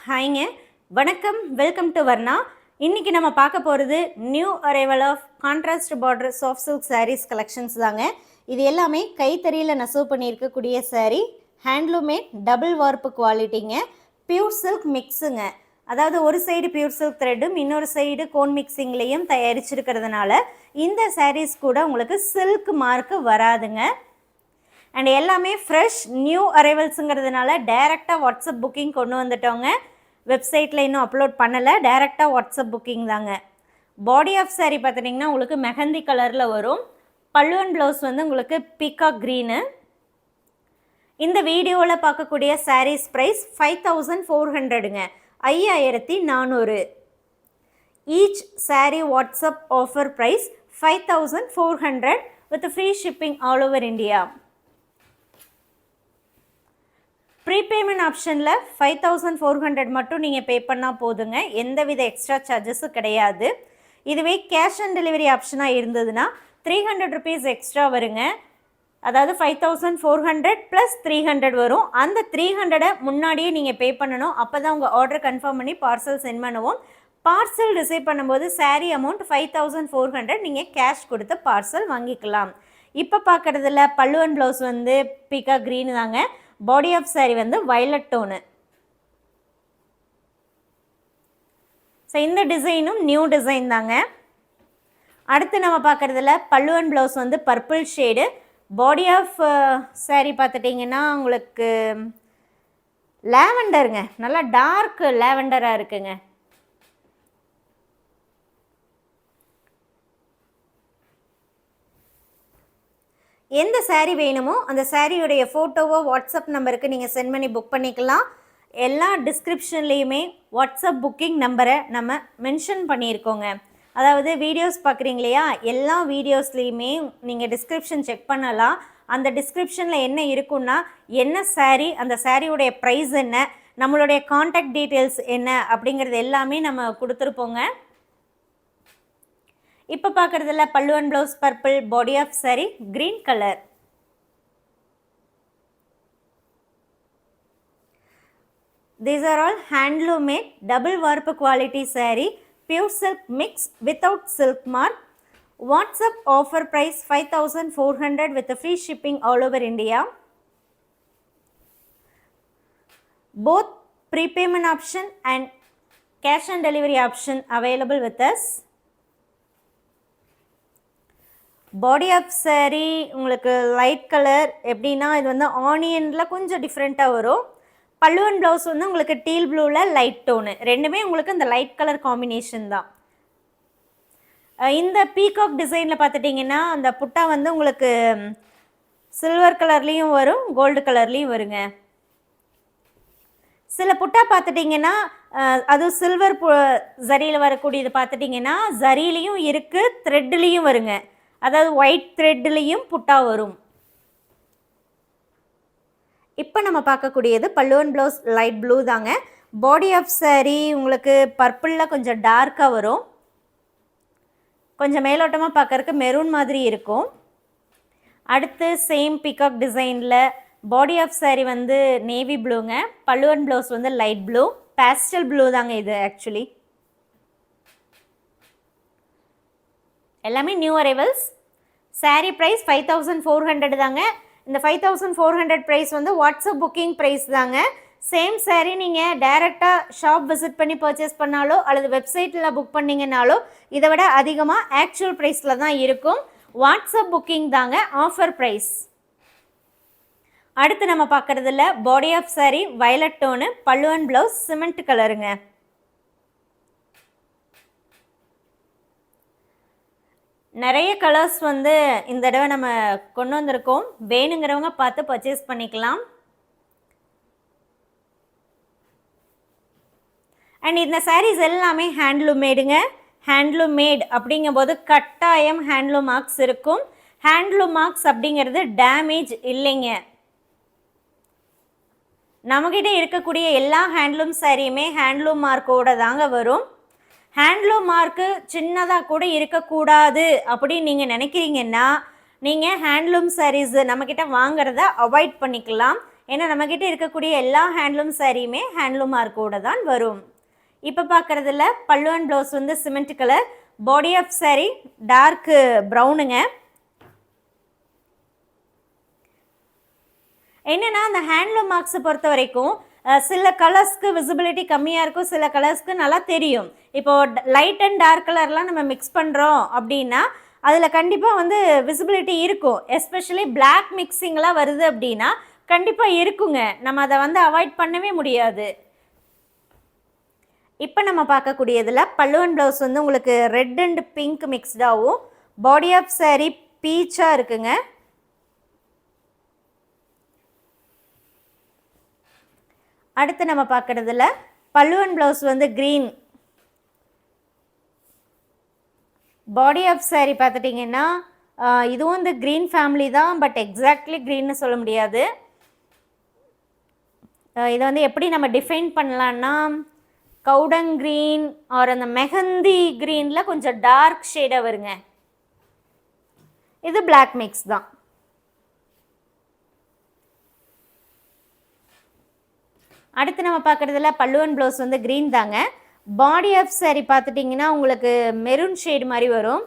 ஹாய்ங்க, வணக்கம். Welcome to Varna. இன்றைக்கி நம்ம பார்க்க போகிறது new arrival of contrast border soft silk sarees collections தாங்க. இது எல்லாமே கைத்தறியில் நெசவு பண்ணியிருக்கக்கூடிய சாரீ, ஹேண்ட்லூமேட் டபுள் வார்ப்பு குவாலிட்டிங்க, பியூர் சில்க் மிக்ஸுங்க. அதாவது ஒரு சைடு பியூர் சில்க் த்ரெட்டும் இன்னொரு சைடு கோன் மிக்சிங்லேயும் தயாரிச்சிருக்கிறதுனால இந்த சாரீஸ் கூட உங்களுக்கு சில்க் மார்க்கு வராதுங்க. அண்ட் எல்லாமே ஃப்ரெஷ் நியூ அரைவல்ஸுங்கிறதுனால டைரெக்டாக வாட்ஸ்அப் புக்கிங் கொண்டு வந்துட்டோங்க. வெப்சைட்டில் இன்னும் அப்லோட் பண்ணலை, டைரெக்டாக வாட்ஸ்அப் புக்கிங் தாங்க. பாடி ஆஃப் சாரீ பார்த்துட்டிங்கன்னா உங்களுக்கு மெஹந்தி கலரில் வரும். பல்லு அண்ட் ப்ளவுஸ் வந்து உங்களுக்கு பீகாக் க்ரீனு. இந்த வீடியோவில் பார்க்கக்கூடிய சாரீஸ் ப்ரைஸ் 5400ங்க, 5400. Each saree WhatsApp offer price 5400 with free shipping all over India. Prepayment ஆப்ஷனில் 5400 மட்டும் நீங்கள் பே பண்ணால் போதுங்க, எந்தவித எக்ஸ்ட்ரா சார்ஜஸும் கிடையாது. இதுவே கேஷ் ஆன் டெலிவரி ஆப்ஷனாக இருந்ததுன்னா 300 ருபீஸ் எக்ஸ்ட்ரா வருங்க. அதாவது 5400 ப்ளஸ் 300 வரும். அந்த 300 முன்னாடியே நீங்கள் பே பண்ணணும். அப்போ தான் உங்கள் ஆர்டர் கன்ஃபார்ம் பண்ணி பார்சல் சென்ட் பண்ணுவோம். பார்சல் ரிசீவ் பண்ணும்போது சாரீ அமௌண்ட் 5400 நீங்கள் கேஷ் கொடுத்து பார்சல் வாங்கிக்கலாம். இப்போ பார்க்குறதுல பல்லு அண்ட் ப்ளவுஸ் வந்து பீகாக் க்ரீன் தாங்க. பாடி ஆஃப் சாரீ வந்து வயலட் டோனு. ஸோ இந்த டிசைனும் நியூ டிசைன் தாங்க. அடுத்து நம்ம பார்க்குறதுல பல்லு அண்ட் ப்ளவுஸ் வந்து purple shade. Body of saree பார்த்துட்டிங்கன்னா உங்களுக்கு லேவெண்டருங்க, நல்லா டார்க் லேவெண்டராக இருக்குங்க. எந்த சாரீ வேணுமோ அந்த சாரியுடைய ஃபோட்டோவோ வாட்ஸ்அப் நம்பருக்கு நீங்கள் சென்ட் பண்ணி புக் பண்ணிக்கலாம். எல்லா டிஸ்கிரிப்ஷன்லேயுமே வாட்ஸ்அப் புக்கிங் நம்பரை நம்ம மென்ஷன் பண்ணியிருக்கோங்க. அதாவது வீடியோஸ் பார்க்குறீங்க இல்லையா, எல்லா வீடியோஸ்லேயுமே நீங்கள் டிஸ்கிரிப்ஷன் செக் பண்ணலாம். அந்த டிஸ்கிரிப்ஷனில் என்ன இருக்குன்னா, என்ன சாரீ, அந்த சாரியுடைய ப்ரைஸ் என்ன, நம்மளுடைய காண்டாக்ட் டீட்டெயில்ஸ் என்ன அப்படிங்கிறது எல்லாமே நம்ம கொடுத்துருப்போங்க. இப்போ பார்க்குறதுல pallu and blouse purple, body of saree green colour. These are all handloom made double warp quality saree, pure silk mix without silk mark. WhatsApp offer price 5400 with a free shipping all over India. Both prepayment option and cash on delivery option available with us. Body of saree உங்களுக்கு light colour, எப்படின்னா இது வந்து ஆனியனில் கொஞ்சம் டிஃப்ரெண்ட்டாக வரும். பல்லு and blouse வந்து உங்களுக்கு டீல் ப்ளூவில் லைட் டோனு, ரெண்டுமே உங்களுக்கு இந்த லைட் கலர் காம்பினேஷன் தான். இந்த பீகாக் டிசைனில் பார்த்துட்டிங்கன்னா அந்த புட்டா வந்து உங்களுக்கு சில்வர் கலர்லேயும் வரும், கோல்டு கலர்லேயும் வருங்க. சில புட்டா பார்த்துட்டிங்கன்னா அதுவும் சில்வர் ஜரியில் வரக்கூடியது பார்த்துட்டிங்கன்னா ஜரிலையும் இருக்குது, த்ரெட்லேயும் வருங்க. அதாவது ஒயிட் த்ரெட்லேயும் புட்டா வரும். இப்போ நம்ம பார்க்கக்கூடியது பல்லு அண்ட் ப்ளவுஸ் லைட் ப்ளூ தாங்க. பாடி ஆஃப் சாரீ உங்களுக்கு பர்பிளில் கொஞ்சம் டார்க்காக வரும், கொஞ்சம் மேலோட்டமாக பார்க்கறதுக்கு மெரூன் மாதிரி இருக்கும். அடுத்து சேம் பீகாக் டிசைனில் பாடி ஆஃப் சாரீ வந்து நேவி ப்ளூங்க, பல்லு அண்ட் ப்ளவுஸ் வந்து லைட் ப்ளூ, பேஸ்டல் ப்ளூ தாங்க இது. ஆக்சுவலி எல்லாமே நியூ அரைவல்ஸ். சாரீ ப்ரைஸ் 5400 தாங்க. இந்த 5400 ப்ரைஸ் வந்து வாட்ஸ்அப் புக்கிங் ப்ரைஸ் தாங்க. சேம் சாரீ நீங்கள் டைரெக்டாக ஷாப் விசிட் பண்ணி பர்ச்சேஸ் பண்ணாலோ அல்லது வெப்சைட்டில் புக் பண்ணிங்கனாலோ இதை விட அதிகமாக ஆக்சுவல் ப்ரைஸில் தான் இருக்கும். வாட்ஸ்அப் புக்கிங் தாங்க ஆஃபர் ப்ரைஸ். அடுத்து நம்ம பார்க்குறதுல body of saree violet tone, pallu and blouse cement கலருங்க. நிறைய கலர்ஸ் வந்து இந்த தடவை நம்ம கொண்டு வந்திருக்கோம். வேணுங்கிறவங்க பார்த்து பர்ச்சேஸ் பண்ணிக்கலாம். அண்ட் இந்த சாரீஸ் எல்லாமே ஹேண்ட்லூம் மேடுங்க. ஹேண்ட்லூம் மேட் அப்படிங்கும்போது கட்டாயம் ஹேண்ட்லூம் மார்க்ஸ் இருக்கும். ஹேண்ட்லூம் மார்க்ஸ் அப்படிங்கிறது டேமேஜ் இல்லைங்க. நம்மகிட்ட இருக்கக்கூடிய எல்லா ஹேண்ட்லூம் சாரியுமே ஹேண்ட்லூம் மார்க்கோட தாங்க வரும். ஹேண்ட்லூம் மார்க்கு சின்னதாக கூட இருக்கக்கூடாது அப்படின்னு நீங்கள் நினைக்கிறீங்கன்னா நீங்கள் ஹேண்ட்லூம் சாரீஸ் நம்மக்கிட்ட வாங்குறத அவாய்ட் பண்ணிக்கலாம். ஏன்னா நம்மக்கிட்ட இருக்கக்கூடிய எல்லா ஹேண்ட்லூம் சாரியுமே ஹேண்ட்லூம் மார்க்கோட தான் வரும். இப்போ பார்க்குறதுல பல்லு அண்ட் ப்ளவுஸ் வந்து cement colour, body of saree dark ப்ரௌனுங்க. என்னென்னா அந்த ஹேண்ட்லூம் மார்க்ஸை பொறுத்த வரைக்கும் சில கலர்ஸ்க்கு விசிபிலிட்டி கம்மியாக இருக்கும், சில கலர்ஸ்க்கு நல்லா தெரியும். இப்போது லைட் அண்ட் டார்க் கலர்லாம் நம்ம மிக்ஸ் பண்ணுறோம் அப்படின்னா அதில் கண்டிப்பாக வந்து விசிபிலிட்டி இருக்கும். எஸ்பெஷலி பிளாக் மிக்சிங்லாம் வருது அப்படின்னா கண்டிப்பாக இருக்குங்க. நம்ம அதை வந்து அவாய்ட் பண்ணவே முடியாது. இப்போ நம்ம பார்க்கக்கூடியதில் பல்லு அண்ட் ப்ளவுஸ் வந்து உங்களுக்கு ரெட் அண்ட் பிங்க் மிக்ஸ்டாகவும், பாடி ஆஃப் சாரி பீச்சாக இருக்குங்க. அடுத்து நம்ம பார்க்குறதுல பல்லு அண்ட் ப்ளவுஸ் வந்து க்ரீன், பாடி ஆஃப் சாரி பார்த்துட்டிங்கன்னா இதுவும் வந்து க்ரீன் ஃபேமிலி தான், பட் எக்ஸாக்ட்லி க்ரீன்னு சொல்ல முடியாது. இதை வந்து எப்படி நம்ம டிஃபைன் பண்ணலான்னா கவுடங் க்ரீன் ஆர் அந்த மெஹந்தி க்ரீனில் கொஞ்சம் டார்க் ஷேடாக வருங்க. இது பிளாக் மிக்ஸ் தான். அடுத்து நம்ம பார்க்குறதுல பல்லு அண்ட் ப்ளவுஸ் வந்து க்ரீன் தாங்க. பாடி ஆஃப் சாரி பார்த்துட்டிங்கன்னா உங்களுக்கு மெரூன் ஷேடு மாதிரி வரும்.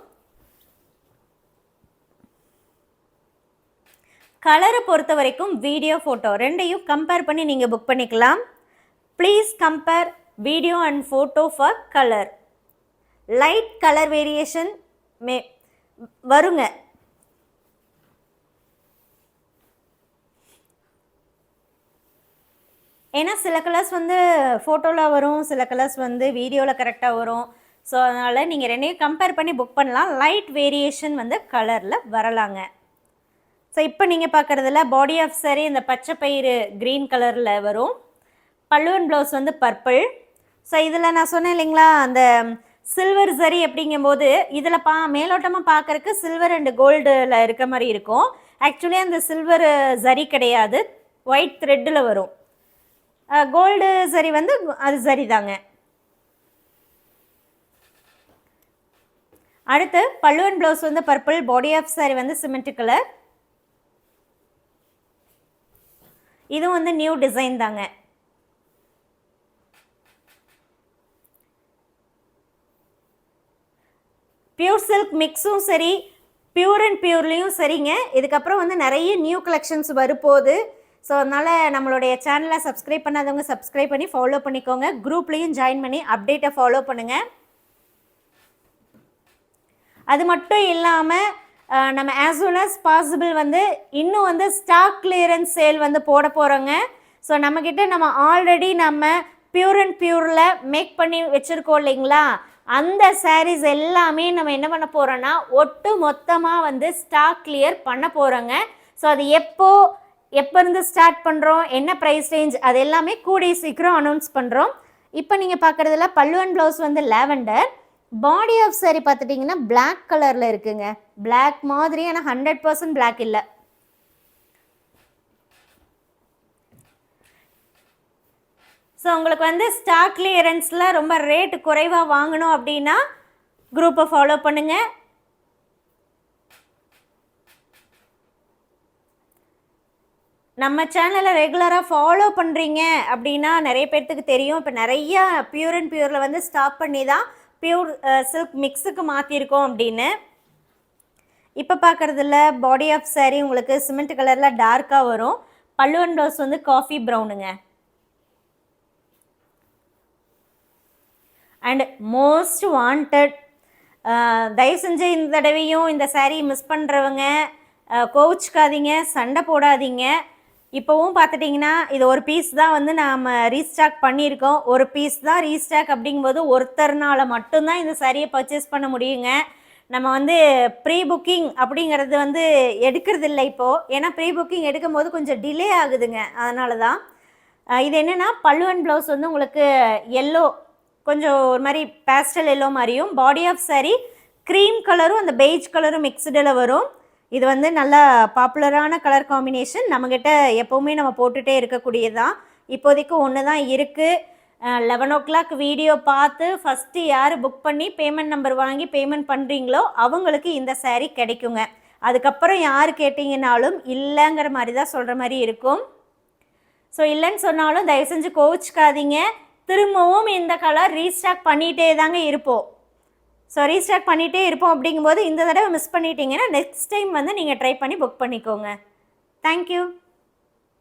கலரை பொறுத்த வரைக்கும் வீடியோ ஃபோட்டோ ரெண்டையும் கம்பேர் பண்ணி நீங்கள் புக் பண்ணிக்கலாம். Please compare video and photo for colour. Light colour variation வருங்க. ஏன்னா சில கலர்ஸ் வந்து ஃபோட்டோவில் வரும், சில கலர்ஸ் வந்து வீடியோவில் கரெக்டாக வரும். ஸோ அதனால் நீங்கள் ரெண்டையும் கம்பேர் பண்ணி புக் பண்ணலாம். லைட் வேரியேஷன் வந்து கலரில் வரலாங்க. ஸோ இப்போ நீங்கள் பார்க்குறதுல பாடி ஆஃப் சாரி இந்த பச்சை பயிறு க்ரீன் கலரில் வரும். பல்லு அண்ட் ப்ளவுஸ் வந்து பர்பிள். ஸோ இதில் நான் சொன்னேன் இல்லைங்களா, அந்த சில்வர் சரி அப்படிங்கும்போது இதில் மேலோட்டமாக பார்க்குறக்கு சில்வர் அண்டு கோல்டில் இருக்க மாதிரி இருக்கும். ஆக்சுவலி அந்த சில்வர் சரி கிடையாது, ஒயிட் த்ரெட்டில் வரும். கோல்டு சரி வந்து அது சரி தாங்க. அடுத்து பல்லு அண்ட் ப்ளவுஸ் வந்து பர்பிள், பாடி ஆஃப் சாரி வந்து சிமெண்ட் கலர். இது வந்து நியூ டிசைன் தாங்க. பியூர் சில்க் மிக்ஸும் சரி, பியூர் அண்ட் பியூர்லேயும் சரிங்க. இதுக்கப்புறம் வந்து நிறைய நியூ கலெக்ஷன்ஸ் வரப்போகுது. ஸோ அதனால் நம்மளுடைய சேனலை சப்ஸ்கிரைப் பண்ணாதவங்க சப்ஸ்கிரைப் பண்ணி ஃபாலோ பண்ணிக்கோங்க. குரூப்லேயும் ஜாயின் பண்ணி அப்டேட்டை ஃபாலோ பண்ணுங்கள். அது மட்டும் இல்லாமல் நம்ம ஆஸ் சூன் அஸ் பாசிபிள் வந்து இன்னும் வந்து ஸ்டாக் கிளியரன்ஸ் சேல் வந்து போட போகிறோங்க. ஸோ நம்மக்கிட்ட நம்ம ஆல்ரெடி நம்ம பியூர் அண்ட் பியூரில் மேக் பண்ணி வச்சுருக்கோம் இல்லைங்களா, அந்த சாரீஸ் எல்லாமே நம்ம என்ன பண்ண போகிறோன்னா ஒட்டு மொத்தமாக வந்து ஸ்டாக் கிளியர் பண்ண போகிறோங்க. ஸோ அது எப்போ இருந்து ஸ்டார்ட் பண்ணுறோம், என்ன ப்ரைஸ் ரேஞ்ச், அது எல்லாமே கூடிய சீக்கிரம் அனௌன்ஸ் பண்ணுறோம். இப்போ நீங்கள் பார்க்குறதுல பல்லு அண்ட் ப்ளவுஸ் வந்து லாவெண்டர், பாடி ஆஃப் சாரி பார்த்துட்டிங்கன்னா பிளாக் கலரில் இருக்குங்க. பிளாக் மாதிரி, ஆனால் 100% பிளாக் இல்லை. ஸோ உங்களுக்கு வந்து ஸ்டாக் கிளியரன்ஸில் ரொம்ப ரேட்டு குறைவாக வாங்கணும் அப்படின்னா குரூப்பை ஃபாலோ பண்ணுங்கள். நம்ம சேனலை ரெகுலராக ஃபாலோ பண்ணுறீங்க அப்படின்னா நிறைய பேர்த்துக்கு தெரியும். இப்போ நிறையா பியூர் அண்ட் பியூரில் வந்து ஸ்டாப் பண்ணி தான் பியூர் சில்க் மிக்ஸுக்கு மாற்றிருக்கோம் அப்படின்னு. இப்போ பார்க்குறதுல பாடி ஆஃப் சாரி உங்களுக்கு சிமெண்ட் கலரில் டார்க்காக வரும். பல்லு அண்ட் ப்ளவுஸ் வந்து காஃபி ப்ரௌனுங்க. அண்ட் மோஸ்ட் வாண்டட், தயவு செஞ்சு இந்த தடவையும் இந்த சாரீ மிஸ் பண்ணுறவங்க கோவிச்சுக்காதீங்க, சண்டை போடாதீங்க. இப்போவும் பார்த்துட்டிங்கன்னா இது ஒரு பீஸ் தான் வந்து நாம் ரீஸ்டாக் பண்ணியிருக்கோம். ஒரு பீஸ் தான் ரீஸ்டாக் அப்படிங்கும்போது ஒருத்தர்னால் மட்டும்தான் இந்த சாரியை பர்ச்சேஸ் பண்ண முடியுங்க. நம்ம வந்து ப்ரீ புக்கிங் அப்படிங்கிறது வந்து எடுக்கிறது இல்லை இப்போது. ஏன்னா ப்ரீ புக்கிங் எடுக்கும்போது கொஞ்சம் டிலே ஆகுதுங்க, அதனால தான். இது என்னென்னா பல்லு அண்ட் ப்ளவுஸ் வந்து உங்களுக்கு எல்லோ, கொஞ்சம் ஒரு மாதிரி பேஸ்டல் எல்லோ மாதிரியும், பாடி ஆஃப் சாரி க்ரீம் கலரும் அந்த பெய்ஜ் கலரும் மிக்ஸ்டில் வரும். இது வந்து நல்லா பாப்புலரான கலர் காம்பினேஷன். நம்மக்கிட்ட எப்போவுமே நம்ம போட்டுகிட்டே இருக்கக்கூடியதான். இப்போதைக்கு ஒன்று தான் இருக்குது. 11 o'clock வீடியோ பார்த்து ஃபஸ்ட்டு யார் புக் பண்ணி பேமெண்ட் நம்பர் வாங்கி பேமெண்ட் பண்ணுறீங்களோ அவங்களுக்கு இந்த சாரீ கிடைக்குங்க. அதுக்கப்புறம் யார் கேட்டிங்கனாலும் இல்லைங்கிற மாதிரி தான் சொல்கிற மாதிரி இருக்கும். ஸோ இல்லைன்னு சொன்னாலும் தயவு செஞ்சு கோவிச்சுக்காதீங்க. திரும்பவும் இந்த கலர் ரீஸ்டாக் பண்ணிகிட்டே தாங்க இருப்போம். ஸோ ரீஸ்டாக் பண்ணிகிட்டே இருப்போம் அப்படிங்கும்போது இந்த தடவை மிஸ் பண்ணிட்டீங்கன்னா நெக்ஸ்ட் டைம் வந்து நீங்கள் ட்ரை பண்ணி புக் பண்ணிக்கோங்க. தேங்க்யூ.